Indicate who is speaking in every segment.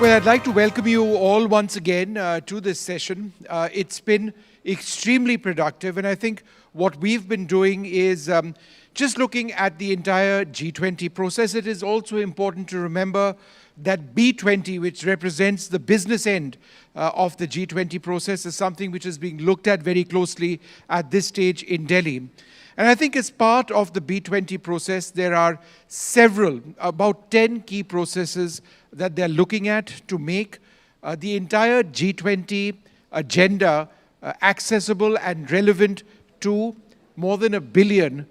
Speaker 1: Well, I'd like to welcome you all once again to this session. It's been extremely productive, and I think what we've been doing is just looking at the entire G20 process. It is also important to remember that B20, which represents the business end of the G20 process, is something which is being looked at very closely at this stage in Delhi. And I think as part of the B20 process, there are several, about 10 key processes that they're looking at to make the entire G20 agenda accessible and relevant to more than 1 billion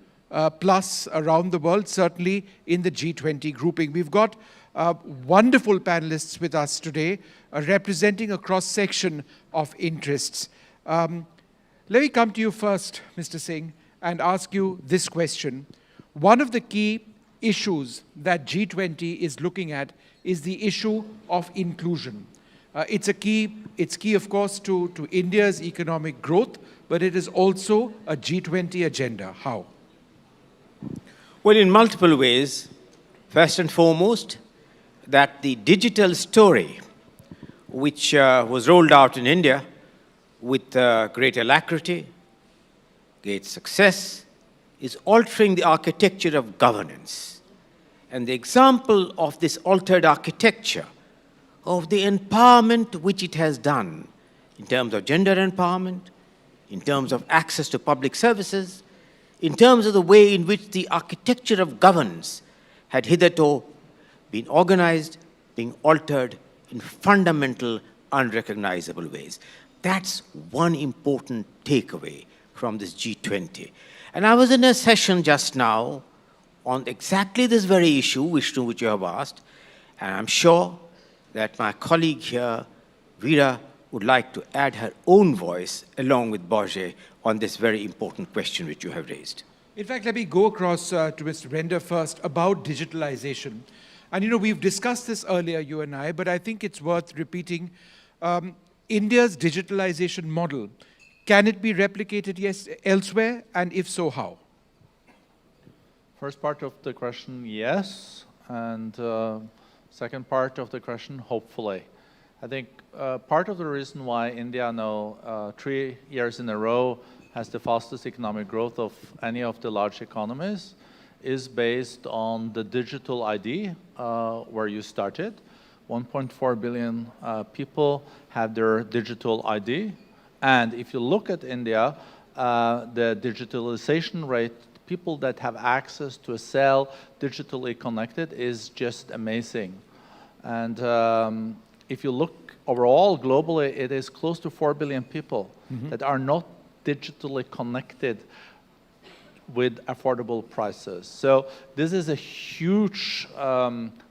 Speaker 1: plus around the world, certainly in the G20 grouping. We've got wonderful panelists with us today, representing a cross-section of interests. Let me come to you first, Mr. Singh, and ask you this question. One of the key issues that G20 is looking at is the issue of inclusion. It's key, of course, to India's economic growth, but it is also a G20 agenda. How?
Speaker 2: Well, in multiple ways. First and foremost, that the digital story, which was rolled out in India with great alacrity, great success, is altering the architecture of governance. And the example of this altered architecture, of the empowerment which it has done in terms of gender empowerment, in terms of access to public services, in terms of the way in which the architecture of governance had hitherto been organized, being altered in fundamental, unrecognizable ways. That's one important takeaway from this G20. And I was in a session just now on exactly this very issue, which you have asked, and I'm sure that my colleague here, Veera, would like to add her own voice along with Borje on this very important question which you have raised.
Speaker 1: In fact, let me go across to Mr. Render first about digitalization. And you know, we've discussed this earlier, you and I, but I think it's worth repeating. India's digitalization model, can it be replicated elsewhere, and if so, how?
Speaker 3: First part of the question, yes, and second part of the question, hopefully. I think part of the reason why India now 3 years in a row has the fastest economic growth of any of the large economies is based on the digital ID where you started. 1.4 billion people have their digital ID. And if you look at India, the digitalization rate, people that have access to a cell digitally connected is just amazing. And if you look overall globally, it is close to 4 billion people that are not digitally connected with affordable prices. So this is a huge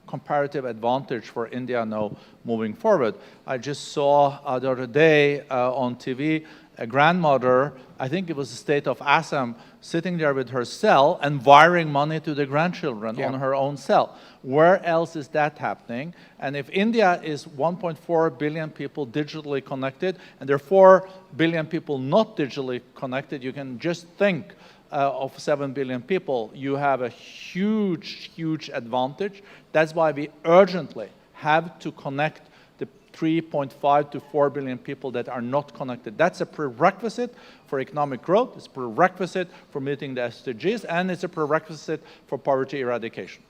Speaker 3: comparative advantage for India now moving forward. I just saw the other day on TV a grandmother, I think it was the state of Assam, sitting there with her cell and wiring money to the grandchildren on her own cell. Where else is that happening? And if India is 1.4 billion people digitally connected, and there are 4 billion people not digitally connected, you can just think of 7 billion people, you have a huge, huge advantage. That's why we urgently have to connect the 3.5 to 4 billion people that are not connected. That's a prerequisite for economic growth, it's a prerequisite for meeting the SDGs, and it's a prerequisite for poverty eradication.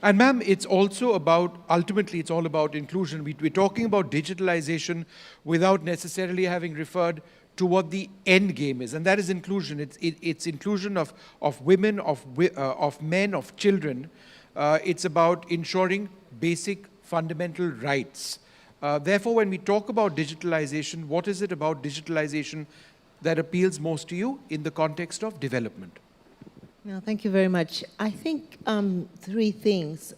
Speaker 1: And ma'am, it's also about, ultimately it's all about inclusion. We're talking about digitalization without necessarily having referred to what the end game is, and that is inclusion. It's inclusion of women, of men, of children. It's about ensuring basic fundamental rights. Therefore, when we talk about digitalization, what is it about digitalization that appeals most to you in the context of development?
Speaker 4: No, thank you very much. I think 3 things.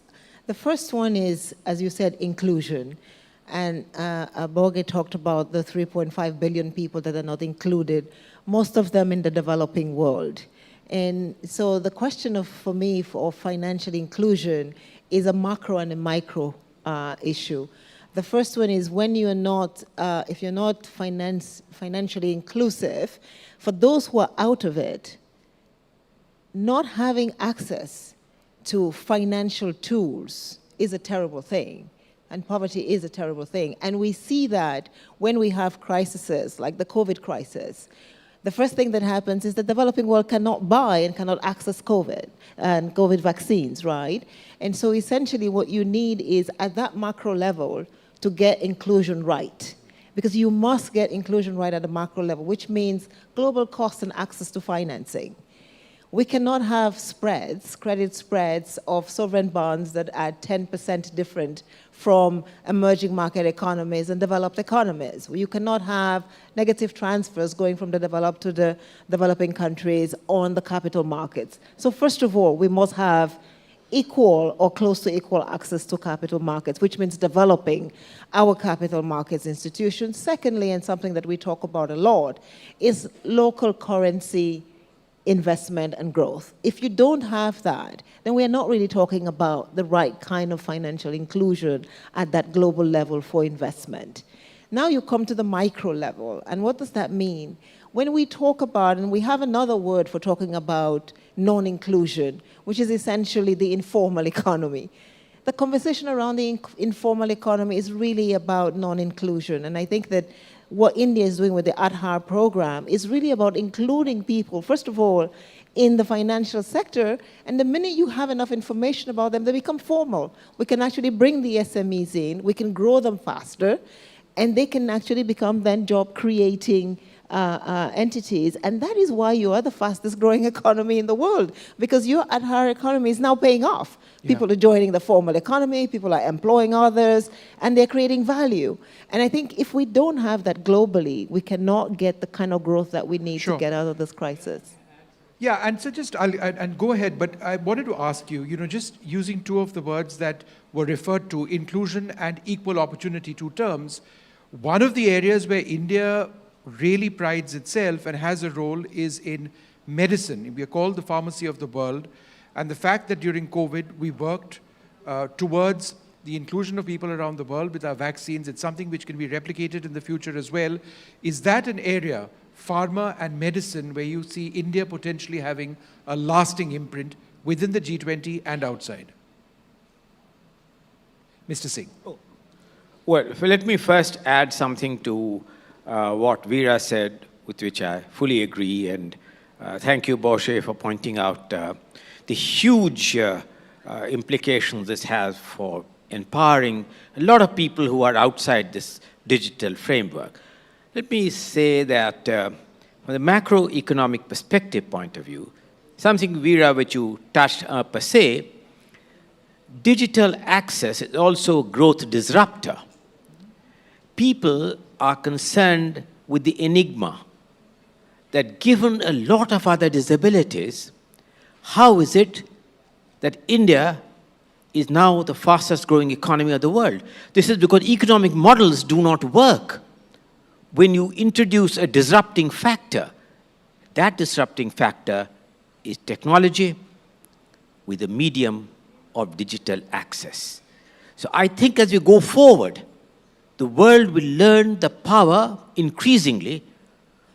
Speaker 4: The first one is, as you said, inclusion. And Borge talked about the 3.5 billion people that are not included, most of them in the developing world. And so the question for me for financial inclusion is a macro and a micro issue. The first one is when you're not, if you're not financially inclusive, for those who are out of it, not having access to financial tools is a terrible thing. And poverty is a terrible thing. And we see that when we have crises, like the COVID crisis. The first thing that happens is the developing world cannot buy and cannot access COVID and COVID vaccines, right? And so essentially what you need is at that macro level to get inclusion right. Because you must get inclusion right at the macro level, which means global cost and access to financing. We cannot have spreads, credit spreads of sovereign bonds that are 10% different from emerging market economies and developed economies. You cannot have negative transfers going from the developed to the developing countries on the capital markets. So first of all, we must have equal or close to equal access to capital markets, which means developing our capital markets institutions. Secondly, and something that we talk about a lot, is local currency investment and growth. If you don't have that, then we are not really talking about the right kind of financial inclusion at that global level for investment. Now you come to the micro level, and what does that mean? When we talk about, and we have another word for talking about non-inclusion, which is essentially the informal economy. The conversation around the informal economy is really about non-inclusion, and I think that what India is doing with the Aadhaar program is really about including people, first of all, in the financial sector, and the minute you have enough information about them, they become formal. We can actually bring the SMEs in, we can grow them faster, and they can actually become then job-creating entities. And that is why you are the fastest growing economy in the world, because your Aadhaar economy is now paying off. People are joining the formal economy, people are employing others, and they're creating value. And I think if we don't have that globally, we cannot get the kind of growth that we need to get out of this crisis.
Speaker 1: Yeah, and so just, and go ahead, but I wanted to ask you, just using two of the words that were referred to, inclusion and equal opportunity, two terms, one of the areas where India really prides itself and has a role is in medicine. We are called the pharmacy of the world. And the fact that during COVID, we worked towards the inclusion of people around the world with our vaccines, it's something which can be replicated in the future as well. Is that an area, pharma and medicine, where you see India potentially having a lasting imprint within the G20 and outside? Mr. Singh.
Speaker 2: Well, let me first add something to what Veera said, with which I fully agree. And thank you, Boshe, for pointing out the huge implications this has for empowering a lot of people who are outside this digital framework. Let me say that from the macroeconomic perspective point of view, something, Veera, which you touched per se, digital access is also a growth disruptor. People are concerned with the enigma that given a lot of other disabilities, how is it that India is now the fastest growing economy of the world? This is because economic models do not work when you introduce a disrupting factor. That disrupting factor is technology with a medium of digital access. So I think as we go forward, the world will learn the power increasingly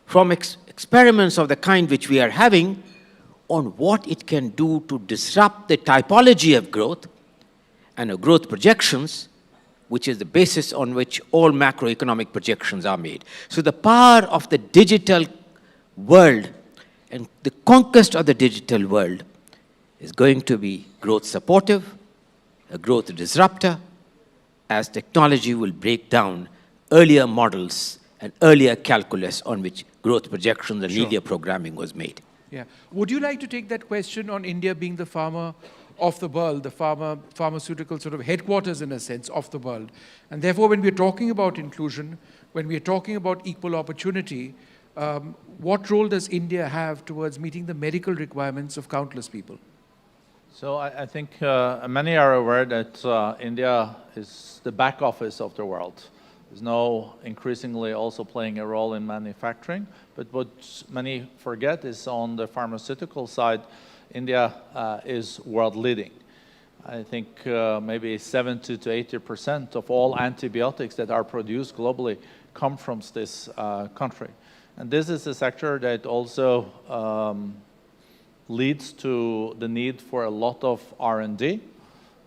Speaker 2: from experiments of the kind which we are having on what it can do to disrupt the typology of growth and of growth projections, which is the basis on which all macroeconomic projections are made. So the power of the digital world and the conquest of the digital world is going to be growth supportive, a growth disruptor, as technology will break down earlier models and earlier calculus on which growth projections and linear programming was made.
Speaker 1: Yeah. Would you like to take that question on India being the pharma of the world, the pharmaceutical sort of headquarters, in a sense, of the world? And therefore, when we're talking about inclusion, when we're talking about equal opportunity, what role does India have towards meeting the medical requirements of countless people?
Speaker 3: So I think many are aware that India is the back office of the world. Is now increasingly also playing a role in manufacturing. But what many forget is on the pharmaceutical side, India is world leading. I think maybe 70 to 80% of all antibiotics that are produced globally come from this country. And this is a sector that also leads to the need for a lot of R&D.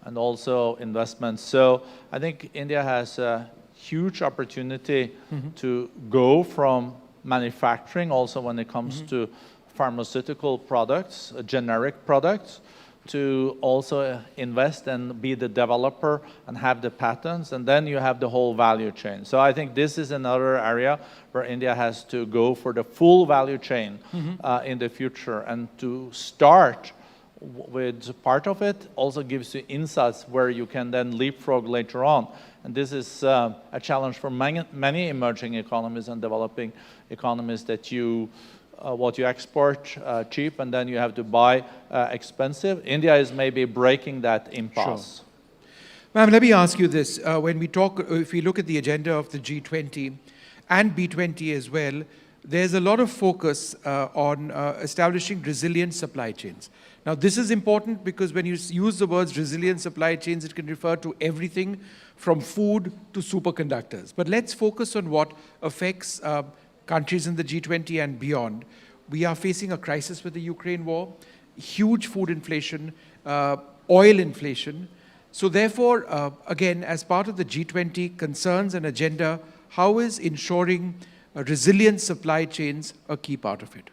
Speaker 3: and also investments. So I think India has a huge opportunity to go from manufacturing, also when it comes to pharmaceutical products, generic products, to also invest and be the developer and have the patents, and then you have the whole value chain. So I think this is another area where India has to go for the full value chain in the future, and to start with part of it also gives you insights where you can then leapfrog later on. And this is a challenge for many emerging economies and developing economies, that what you export cheap and then you have to buy expensive. India is maybe breaking that impasse.
Speaker 1: Sure. Ma'am, let me ask you this. When we talk, if we look at the agenda of the G20 and B20 as well, there's a lot of focus on establishing resilient supply chains. Now, this is important because when you use the words resilient supply chains, it can refer to everything from food to superconductors. But let's focus on what affects countries in the G20 and beyond. We are facing a crisis with the Ukraine war, huge food inflation, oil inflation. So therefore, again, as part of the G20 concerns and agenda, how is ensuring resilient supply chains a key part of it?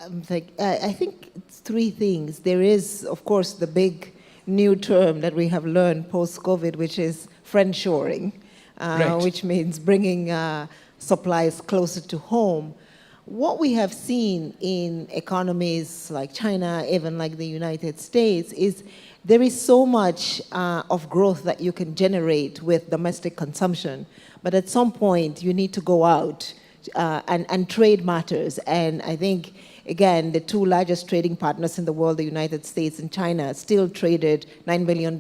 Speaker 4: I think it's three things. There is, of course, the big new term that we have learned post-COVID, which is friendshoring,
Speaker 1: Right.
Speaker 4: which means bringing supplies closer to home. What we have seen in economies like China, even like the United States, is there is so much of growth that you can generate with domestic consumption. But at some point, you need to go out and trade matters. And I think, again, the two largest trading partners in the world, the United States and China, still traded $9 billion,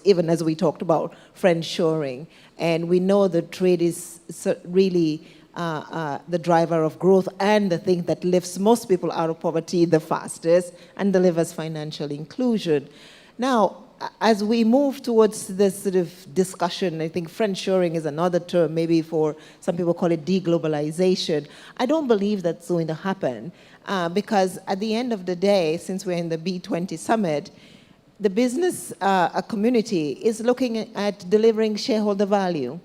Speaker 4: even as we talked about friendshoring. And we know that trade is really the driver of growth and the thing that lifts most people out of poverty the fastest and delivers financial inclusion. Now, as we move towards this sort of discussion, I think friendshoring is another term, maybe for some people call it deglobalization. I don't believe that's going to happen because at the end of the day, since we're in the B20 summit, the business community is looking at delivering shareholder value,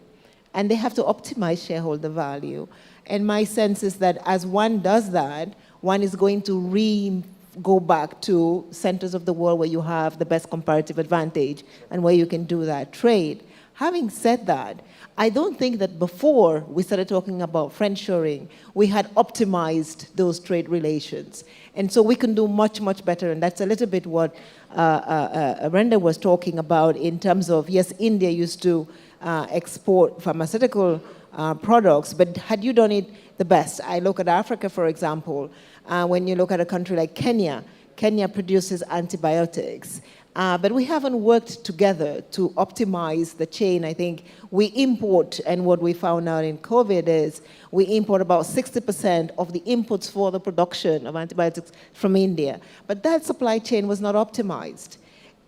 Speaker 4: and they have to optimize shareholder value. And my sense is that as one does that, one is going to go back to centers of the world where you have the best comparative advantage and where you can do that trade. Having said that, I don't think that before we started talking about friendshoring, we had optimized those trade relations. And so we can do much, much better. And that's a little bit what Brenda was talking about in terms of, yes, India used to export pharmaceutical products, but had you done it the best? I look at Africa, for example. When you look at a country like Kenya, Kenya produces antibiotics. But we haven't worked together to optimize the chain. I think we import, and what we found out in COVID is we import about 60% of the inputs for the production of antibiotics from India. But that supply chain was not optimized.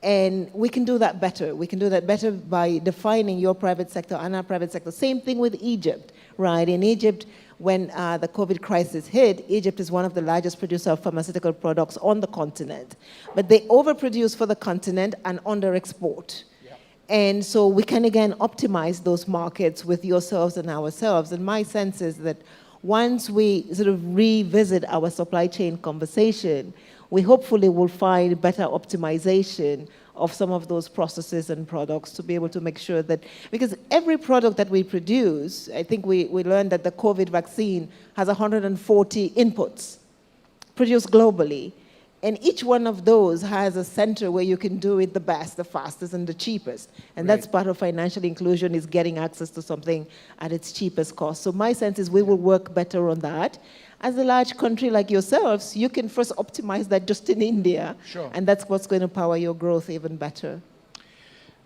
Speaker 4: And we can do that better. We can do that better by defining your private sector and our private sector. Same thing with Egypt, right? In Egypt, when the COVID crisis hit, Egypt is one of the largest producers of pharmaceutical products on the continent. But they overproduce for the continent and under-export. Yep. And so we can, again, optimize those markets with yourselves and ourselves. And my sense is that once we sort of revisit our supply chain conversation, we hopefully will find better optimization of some of those processes and products to be able to make sure that, because every product that we produce, I think we learned that the COVID vaccine has 140 inputs produced globally. And each one of those has a center where you can do it the best, the fastest, and the cheapest. And that's part of financial inclusion, is getting access to something at its cheapest cost. So my sense is we will work better on that. As a large country like yourselves, you can first optimize that just in India. Sure. And that's what's going to power your growth even better.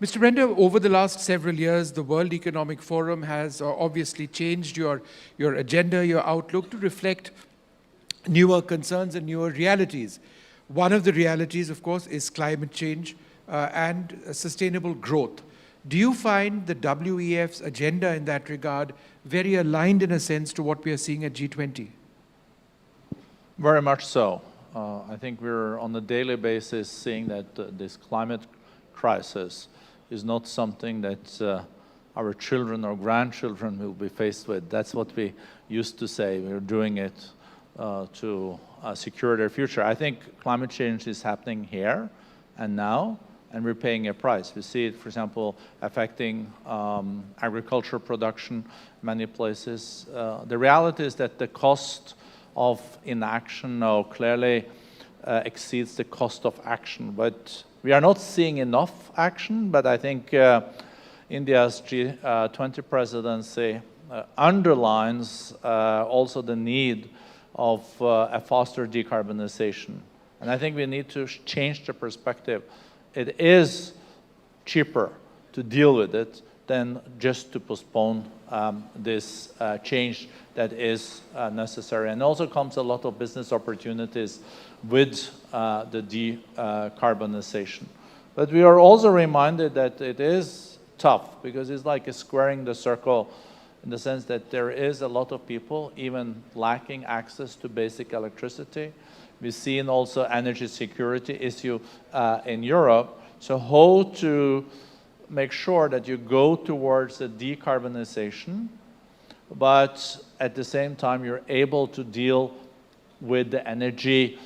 Speaker 1: Mr. Brenda, over the last several years, the World Economic Forum has obviously changed your agenda, your outlook to reflect newer concerns and newer realities. One of the realities, of course, is climate change and sustainable growth. Do you find the WEF's agenda in that regard very aligned, in a sense, to what we are seeing at G20?
Speaker 3: Very much so. I think we're on a daily basis seeing that this climate crisis is not something that our children or grandchildren will be faced with. That's what we used to say. We're doing it to secure their future. I think climate change is happening here and now, and we're paying a price. We see it, for example, affecting agriculture production many places. The reality is that the cost of inaction now clearly exceeds the cost of action. But we are not seeing enough action, but I think India's G20 presidency underlines also the need of a faster decarbonization. And I think we need to change the perspective. It is cheaper to deal with it than just to postpone this change that is necessary. And also comes a lot of business opportunities with the decarbonization. But we are also reminded that it is tough, because it's like a squaring the circle, in the sense that there is a lot of people even lacking access to basic electricity. We've seen also energy security issue in Europe. So how to make sure that you go towards a decarbonization, but at the same time you're able to deal with the energy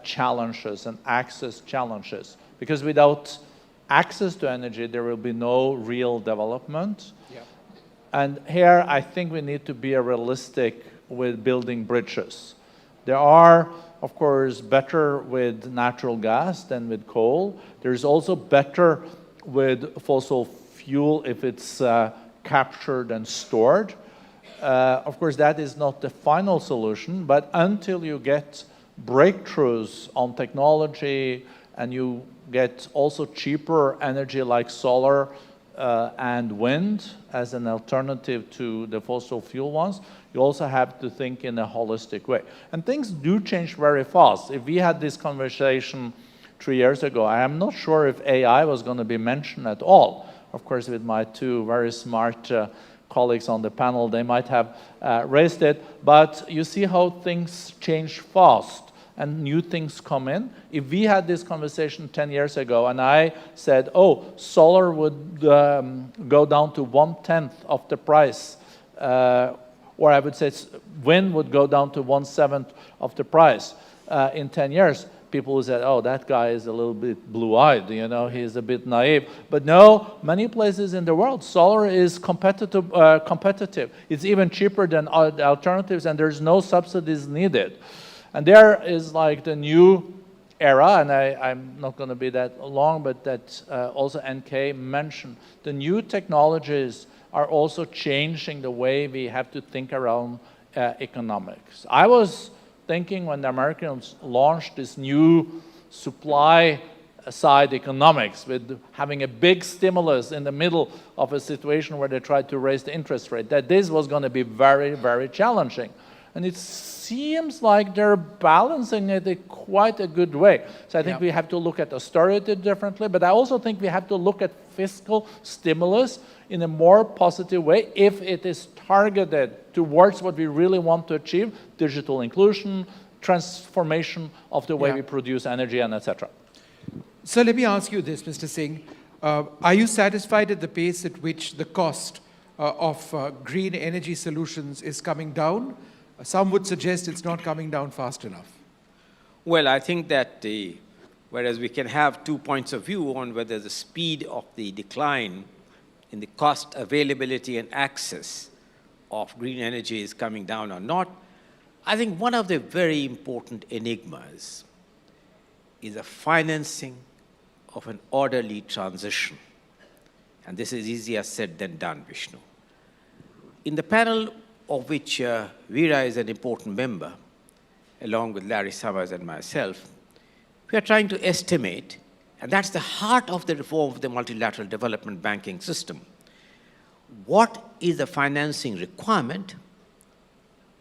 Speaker 3: challenges and access challenges. Because without access to energy, there will be no real development. Yeah. And here, I think we need to be realistic with building bridges. There are, of course, better with natural gas than with coal. There's also better with fossil fuel if it's captured and stored. Of course, that is not the final solution, but until you get breakthroughs on technology and you get also cheaper energy like solar and wind as an alternative to the fossil fuel ones, you also have to think in a holistic way. And things do change very fast. If we had this conversation 3 years ago, I am not sure if AI was going to be mentioned at all. Of course, with my two very smart colleagues on the panel, they might have raised it. But you see how things change fast and new things come in. If we had this conversation 10 years ago and I said, oh, solar would go down to 1/10 of the price, or I would say wind would go down to 1/7 of the price in 10 years, people would say, oh, that guy is a little bit blue-eyed, you know, he's a bit naive. But no, many places in the world, solar is competitive. It's even cheaper than alternatives, and there's no subsidies needed. And there is like the new era, and I'm not going to be that long, but that also NK mentioned. The new technologies are also changing the way we have to think around economics. I was thinking when the Americans launched this new supply side economics with having a big stimulus in the middle of a situation where they tried to raise the interest rate, that this was going to be very, very challenging. And it seems like they're balancing it in quite a good way. So I think we have to look at austerity differently, but I also think we have to look at fiscal stimulus in a more positive way if it is targeted towards what we really want to achieve: digital inclusion, transformation of the way we produce energy, and etc.
Speaker 1: So let me ask you this, Mr. Singh. Are you satisfied at the pace at which the cost of green energy solutions is coming down? Some would suggest it's not coming down fast enough.
Speaker 2: Well, I think that whereas we can have 2 points of view on whether the speed of the decline in the cost, availability, and access of green energy is coming down or not, I think one of the very important enigmas is the financing of an orderly transition. And this is easier said than done, Vishnu. In the panel of which Veera is an important member, along with Larry Summers and myself, we are trying to estimate, and that's the heart of the reform of the multilateral development banking system, what is the financing requirement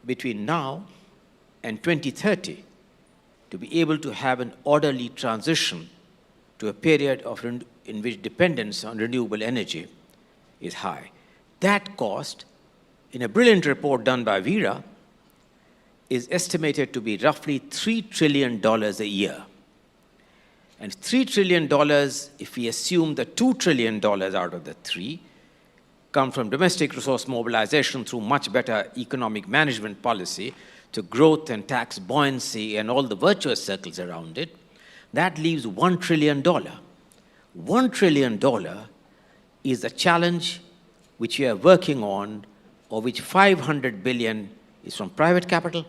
Speaker 2: between now and 2030 to be able to have an orderly transition to a period in which dependence on renewable energy is high. That cost, in a brilliant report done by Veera, is estimated to be roughly $3 trillion a year. And $3 trillion, if we assume the $2 trillion out of the three, come from domestic resource mobilization through much better economic management policy to growth and tax buoyancy and all the virtuous circles around it, that leaves $1 trillion. $1 trillion is a challenge which we are working on, of which 500 billion is from private capital.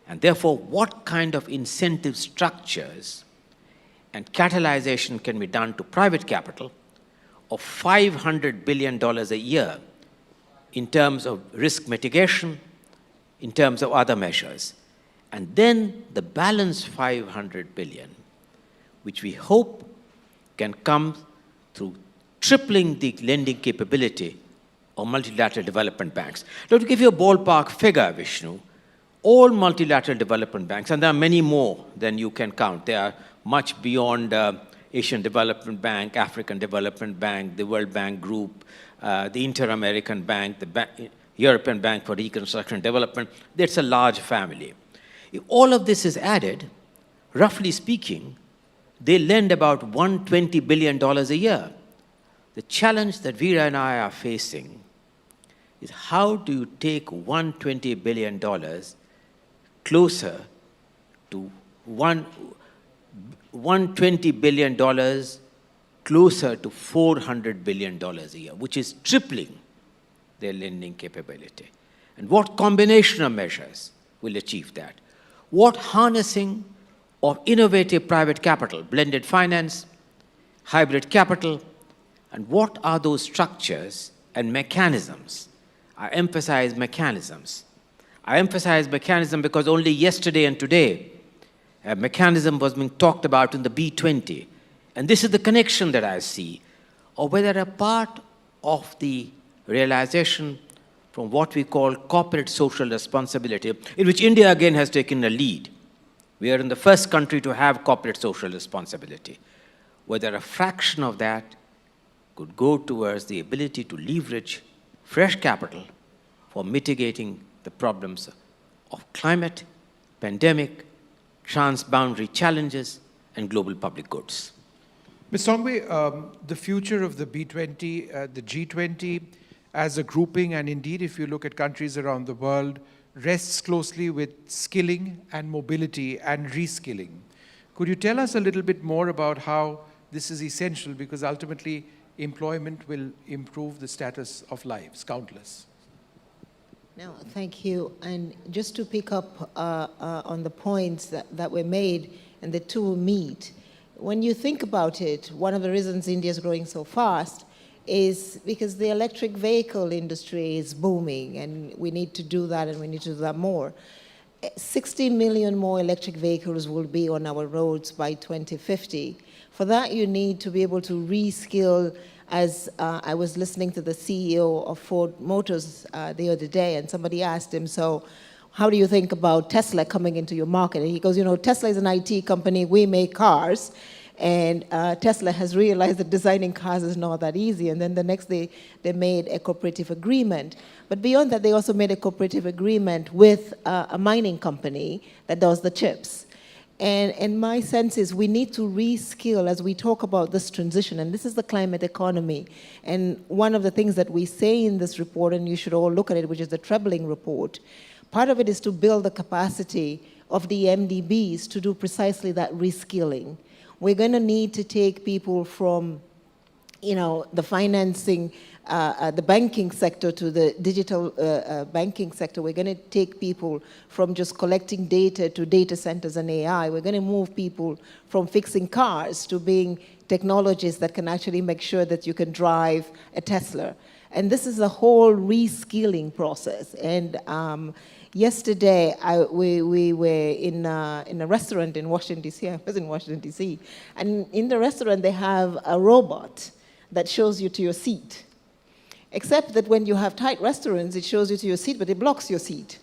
Speaker 2: And therefore, what kind of incentive structures and catalyzation can be done to private capital of $500 billion a year in terms of risk mitigation, in terms of other measures. And then the balance 500 billion, which we hope can come through tripling the lending capability of multilateral development banks. Now, to give you a ballpark figure, Vishnu, all multilateral development banks, and there are many more than you can count. They are much beyond Asian Development Bank, African Development Bank, the World Bank Group, the Inter-American Bank, the European Bank for Reconstruction and Development. That's a large family. If all of this is added, roughly speaking, they lend about $120 billion a year. The challenge that Veera and I are facing is how do you take $120 billion closer to $120 billion closer to $400 billion a year, which is tripling their lending capability. And what combination of measures will achieve that? What harnessing of innovative private capital, blended finance, hybrid capital, and what are those structures and mechanisms? I emphasize mechanisms. I emphasize mechanism because only yesterday and today, a mechanism was being talked about in the B20. And this is the connection that I see, of whether a part of the realization from what we call corporate social responsibility, in which India again has taken a lead. We are in the first country to have corporate social responsibility. Whether a fraction of that could go towards the ability to leverage fresh capital for mitigating the problems of climate, pandemic, transboundary challenges, and global public goods.
Speaker 1: Ms. Songwe, the future of the B20, the G20 as a grouping, and indeed if you look at countries around the world, rests closely with skilling and mobility and reskilling. Could you tell us a little bit more about how this is essential, because ultimately employment will improve the status of lives, countless?
Speaker 4: No, thank you. And just to pick up on the points that were made, and the two meet, when you think about it, one of the reasons India is growing so fast is because the electric vehicle industry is booming, and we need to do that, and we need to do that more. 60 million more electric vehicles will be on our roads by 2050. For that, you need to be able to reskill. As I was listening to the CEO of Ford Motors the other day, and somebody asked him, so how do you think about Tesla coming into your market? And he goes, you know, Tesla is an IT company, we make cars, and Tesla has realized that designing cars is not that easy. And then the next day, they made a cooperative agreement. But beyond that, they also made a cooperative agreement with a mining company that does the chips. And my sense is we need to reskill as we talk about this transition, and this is the climate economy. And one of the things that we say in this report, and you should all look at it, which is the Trebling report, part of it is to build the capacity of the MDBs to do precisely that reskilling. We're going to need to take people from, you know, the financing, the banking sector to the digital banking sector. We're going to take people from just collecting data to data centers and AI. We're going to move people from fixing cars to being technologists that can actually make sure that you can drive a Tesla. And this is a whole reskilling process. And yesterday, we were in a restaurant in Washington, D.C. I was in Washington, D.C. And in the restaurant, they have a robot that shows you to your seat. Except that when you have tight restaurants, it shows you to your seat, but it blocks your seat.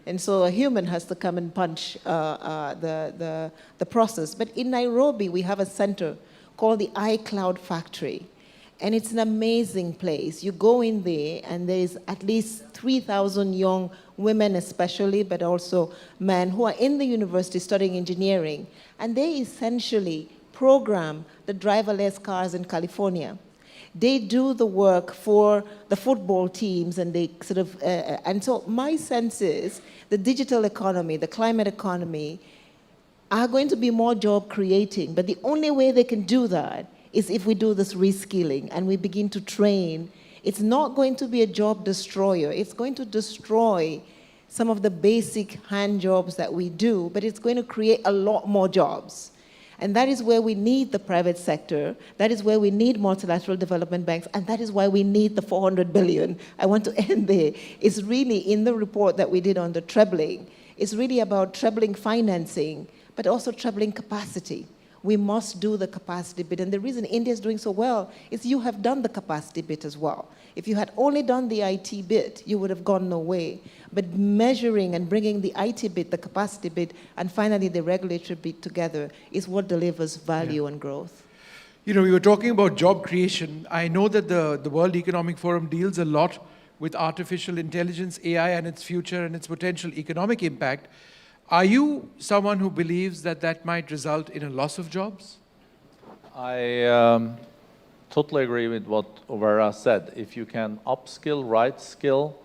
Speaker 4: And so a human has to come and punch the process. But in Nairobi, we have a center called the iCloud Factory. And it's an amazing place. You go in there, and there's at least 3,000 young women especially, but also men who are in the university studying engineering. And they essentially program the driverless cars in California. They do the work for the football teams, and they sort of, and so my sense is the digital economy, the climate economy, are going to be more job creating, but the only way they can do that is if we do this reskilling and we begin to train. It's not going to be a job destroyer. It's going to destroy some of the basic hand jobs that we do, but it's going to create a lot more jobs. And that is where we need the private sector. That is where we need multilateral development banks. And that is why we need the 400 billion. I want to end there. It's really in the report that we did on the trebling. It's really about trebling financing, but also trebling capacity. We must do the capacity bit. And the reason India is doing so well is you have done the capacity bit as well. If you had only done the IT bit, you would have gone no way. But measuring and bringing the IT bit, the capacity bit, and finally the regulatory bit together is what delivers value and growth.
Speaker 1: You know, we were talking about job creation. I know that the World Economic Forum deals a lot with artificial intelligence, AI, and its future and its potential economic impact. Are you someone who believes that that might result in a loss of jobs?
Speaker 3: I totally agree with what Overa said. If you can upskill, right skill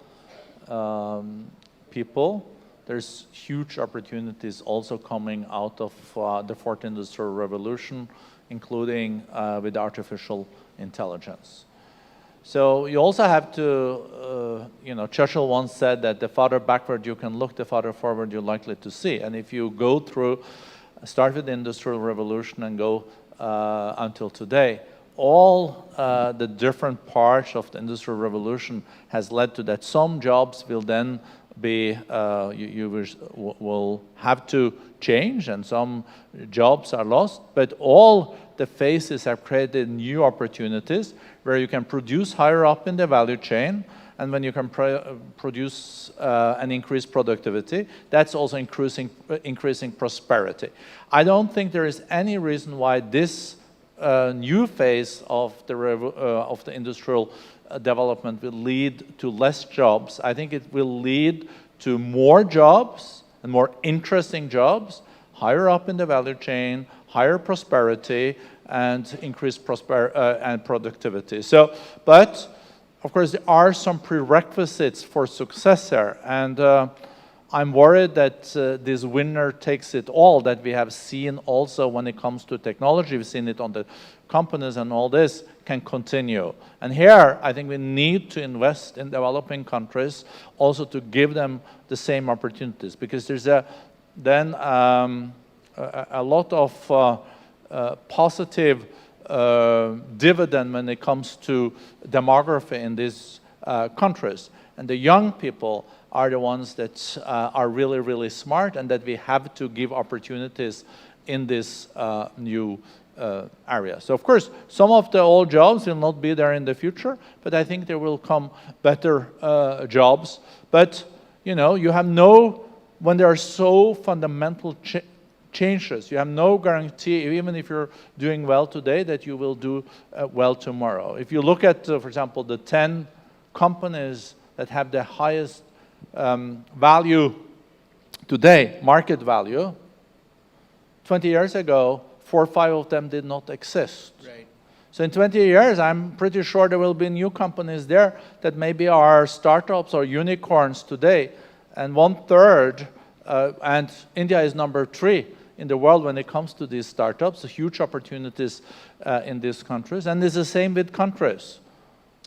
Speaker 3: people, there's huge opportunities also coming out of the fourth industrial revolution, including with artificial intelligence. So you also have to, you know, Churchill once said that the farther backward you can look, the farther forward you're likely to see. And if you go through, start with the Industrial Revolution and go until today, all the different parts of the Industrial Revolution has led to that some jobs will then be, you will have to change, and some jobs are lost, but all the phases have created new opportunities where you can produce higher up in the value chain, and when you can produce and increase productivity, that's also increasing prosperity. I don't think there is any reason why this new phase of the industrial development will lead to less jobs. I think it will lead to more jobs and more interesting jobs, higher up in the value chain, higher prosperity, and increased and productivity. So, but of course, there are some prerequisites for success there, and I'm worried that this winner takes it all that we have seen also when it comes to technology. We've seen it on the companies, and all this can continue. And here, I think we need to invest in developing countries also to give them the same opportunities, because there's then a lot of positive dividend when it comes to demography in these countries. And the young people are the ones that are really, really smart, and that we have to give opportunities in this new area. So of course, some of the old jobs will not be there in the future, but I think there will come better jobs. But, you know, you have no, when there are so fundamental changes, you have no guarantee, even if you're doing well today, that you will do well tomorrow. If you look at, for example, the 10 companies that have the highest value today, market value, 20 years ago, 4 or 5 of them did not exist.
Speaker 1: Right.
Speaker 3: So in 20 years, I'm pretty sure there will be new companies there that maybe are startups or unicorns today. And 1/3, and India is number 3 in the world when it comes to these startups, so huge opportunities in these countries. And it's the same with countries.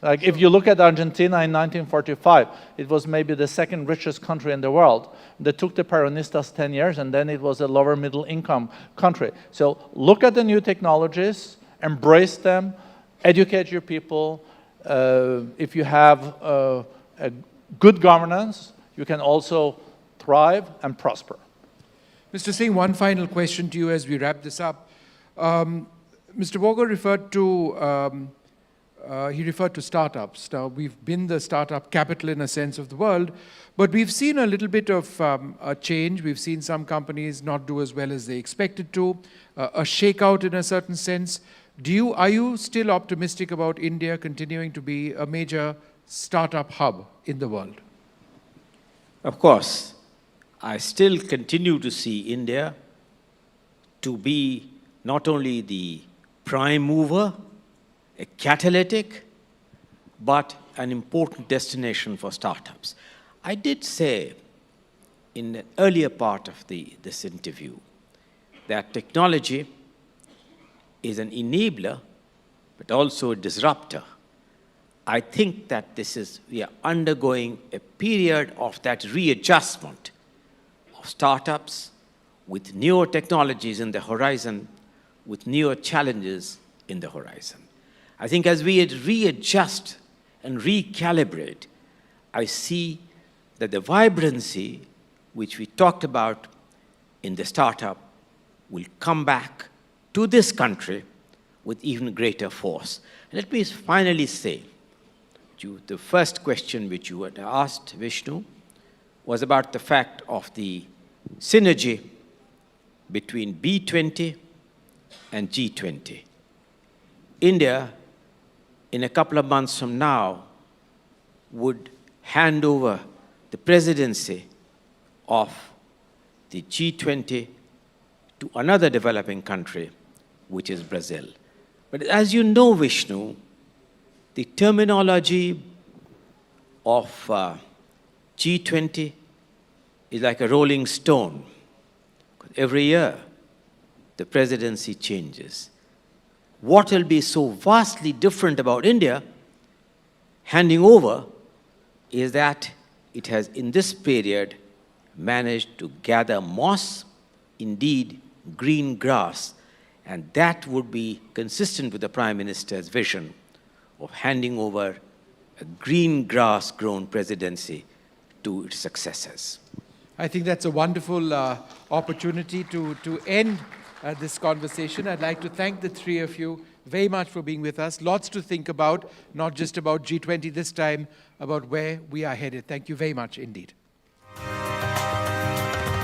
Speaker 3: Like if you look at Argentina in 1945, it was maybe the 2nd richest country in the world. They took the Peronistas 10 years, and then it was a lower middle income country. So look at the new technologies, embrace them, educate your people. If you have a good governance, you can also thrive and prosper.
Speaker 1: Mr. Singh, one final question to you as we wrap this up. Mr. Boga referred to startups. Now, we've been the startup capital in a sense of the world, but we've seen a little bit of a change. We've seen some companies not do as well as they expected to, a shakeout in a certain sense. Are you still optimistic about India continuing to be a major startup hub in the world?
Speaker 2: Of course, I still continue to see India to be not only the prime mover, a catalytic, but an important destination for startups. I did say in the earlier part of this interview that technology is an enabler, but also a disruptor. I think that we are undergoing a period of that readjustment of startups with newer technologies in the horizon, with newer challenges in the horizon. I think as we readjust and recalibrate, I see that the vibrancy which we talked about in the startup will come back to this country with even greater force. Let me finally say, the first question which you had asked, Vishnu, was about the fact of the synergy between B20 and G20. India, in a couple of months from now, would hand over the presidency of the G20 to another developing country, which is Brazil. But as you know, Vishnu, the terminology of G20 is like a rolling stone. Every year, the presidency changes. What will be so vastly different about India handing over is that it has, in this period, managed to gather moss, indeed green grass, and that would be consistent with the Prime Minister's vision of handing over a green grass-grown presidency to its successors.
Speaker 1: I think that's a wonderful opportunity to end this conversation. I'd like to thank the three of you very much for being with us. Lots to think about, not just about G20 this time, about where we are headed. Thank you very much indeed.